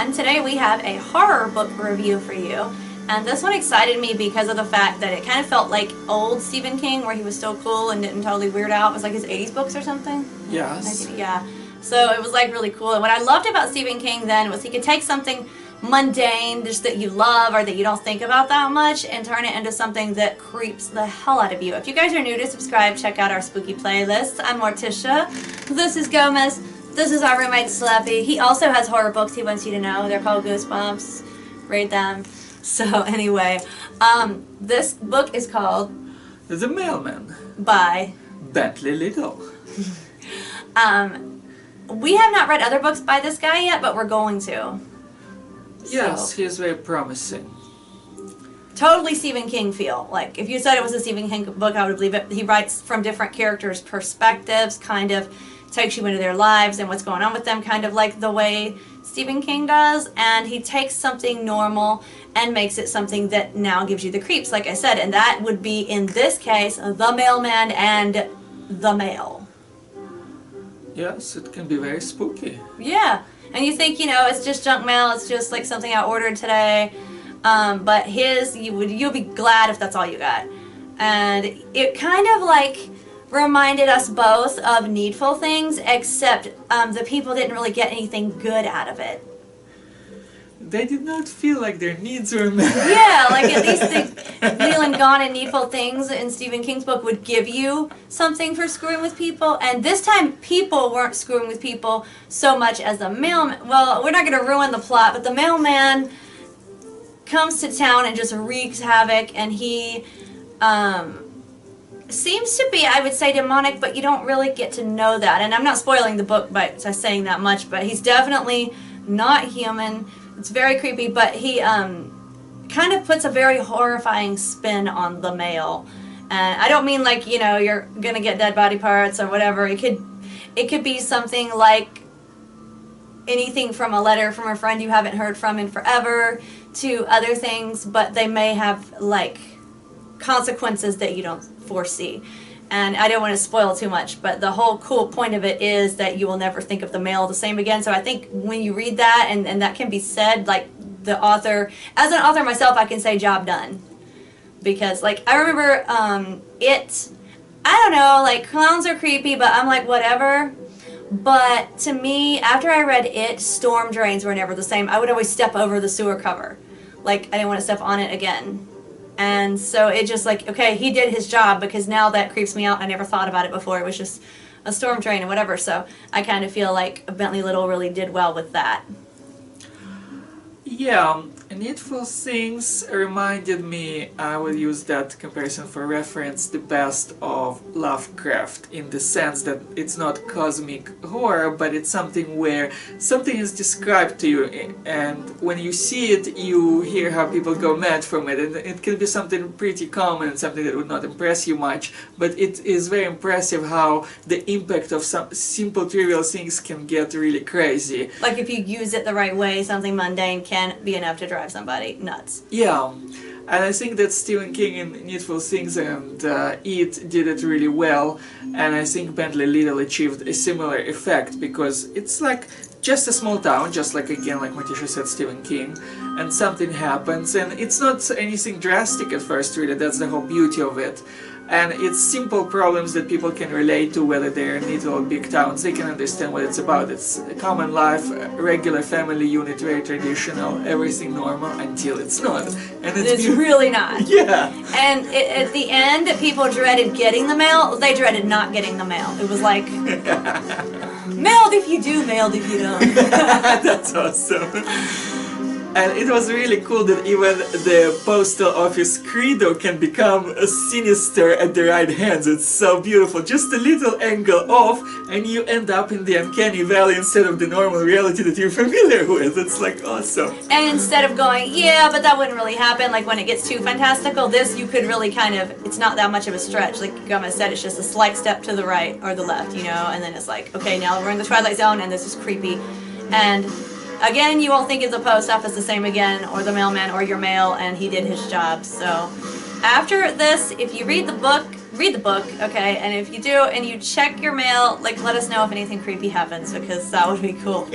everyone. Today we have a horror book review for you. And this one excited me because of the fact that it kind of felt like old Stephen King, where he was still cool and didn't totally weird out. It was like his 80s books or something. Yes. Yeah. So it was like really cool. And what I loved about Stephen King then was he could take something mundane, just that you love or that you don't think about that much, and turn it into something that creeps the hell out of you. If you guys are new to subscribe, check out our spooky playlist. I'm Morticia. This is Gomez. This is our roommate Slappy. He also has horror books he wants you to know. They're called Goosebumps. Read them. So anyway, this book is called The Mailman by Bentley Little. We have not read other books by this guy yet, but we're going to. Yes, So, he is very promising. totally Stephen King feel. Like, if you said it was a Stephen King book, I would believe it. He writes from different characters' perspectives, kind of takes you into their lives and what's going on with them, kind of like the way Stephen King does. And he takes something normal and makes it something that now gives you the creeps, like I said. And that would be, in this case, the mailman and the mail. Yes, it can be very spooky. Yeah. And you think, you know, it's just junk mail, it's just like something I ordered today. But his, you'll be glad if that's all you got. And it kind of like reminded us both of Needful Things, except the people didn't really get anything good out of it. They did not feel like their needs were met. Yeah, like at least Leland Gone and Needful Things in Stephen King's book would give you something for screwing with people, and this time people weren't screwing with people so much as the mailman. Well, we're not going to ruin the plot, but the mailman comes to town and just wreaks havoc, and he seems to be, I would say, demonic, but you don't really get to know that. And I'm not spoiling the book by saying that much, but he's definitely not human. It's very creepy, but he kind of puts a very horrifying spin on the mail. And I don't mean like, you know, you're gonna get dead body parts or whatever. It could be something like anything from a letter from a friend you haven't heard from in forever to other things, but they may have like consequences that you don't foresee. And I don't want to spoil too much, but the whole cool point of it is that you will never think of the mail the same again. So I think when you read that, and that can be said, like the author, as an author myself, I can say job done. Because like, I remember it, I don't know, like clowns are creepy, but I'm like, whatever. But to me, after I read it, storm drains were never the same. I would always step over the sewer cover. Like, I didn't want to step on it again. And so it just like, okay, he did his job, because now that creeps me out. I never thought about it before. It was just a storm drain and whatever. So I kind of feel like Bentley Little really did well with that. Yeah, Needful Things reminded me, I will use that comparison for reference, the best of Lovecraft, in the sense that it's not cosmic horror, but it's something where something is described to you, and when you see it, you hear how people go mad from it, and it can be something pretty common, something that would not impress you much, but it is very impressive how the impact of some simple trivial things can get really crazy. Like if you use it the right way, something mundane can be enough to drive somebody nuts. Yeah, and I think that Stephen King in Needful Things and It did it really well, and I think Bentley Little achieved a similar effect, because it's like just a small town, just like, again, like Morticia said, Stephen King, and something happens, and it's not anything drastic at first, really. That's the whole beauty of it. And it's simple problems that people can relate to, whether they're in little or big towns. They can understand what it's about. It's a common life, a regular family unit, very traditional, everything normal until it's not. And it's really not. Yeah. And at the end, people dreaded getting the mail. They dreaded not getting the mail. It was like, mailed if you do, mailed if you don't. That's awesome. And it was really cool that even the postal office credo can become sinister at the right hands. It's so beautiful. Just a little angle off and you end up in the uncanny valley instead of the normal reality that you're familiar with. It's like awesome. And instead of going, yeah, but that wouldn't really happen, like when it gets too fantastical, this you could really kind of, it's not that much of a stretch. Like Gomez said, it's just a slight step to the right or the left, you know, and then it's like, okay, now we're in the Twilight Zone and this is creepy. And again, you won't think of the post office the same again, or the mailman, or your mail, and he did his job. So after this, if you read the book, okay, and if you do, and you check your mail, like, let us know if anything creepy happens, because that would be cool.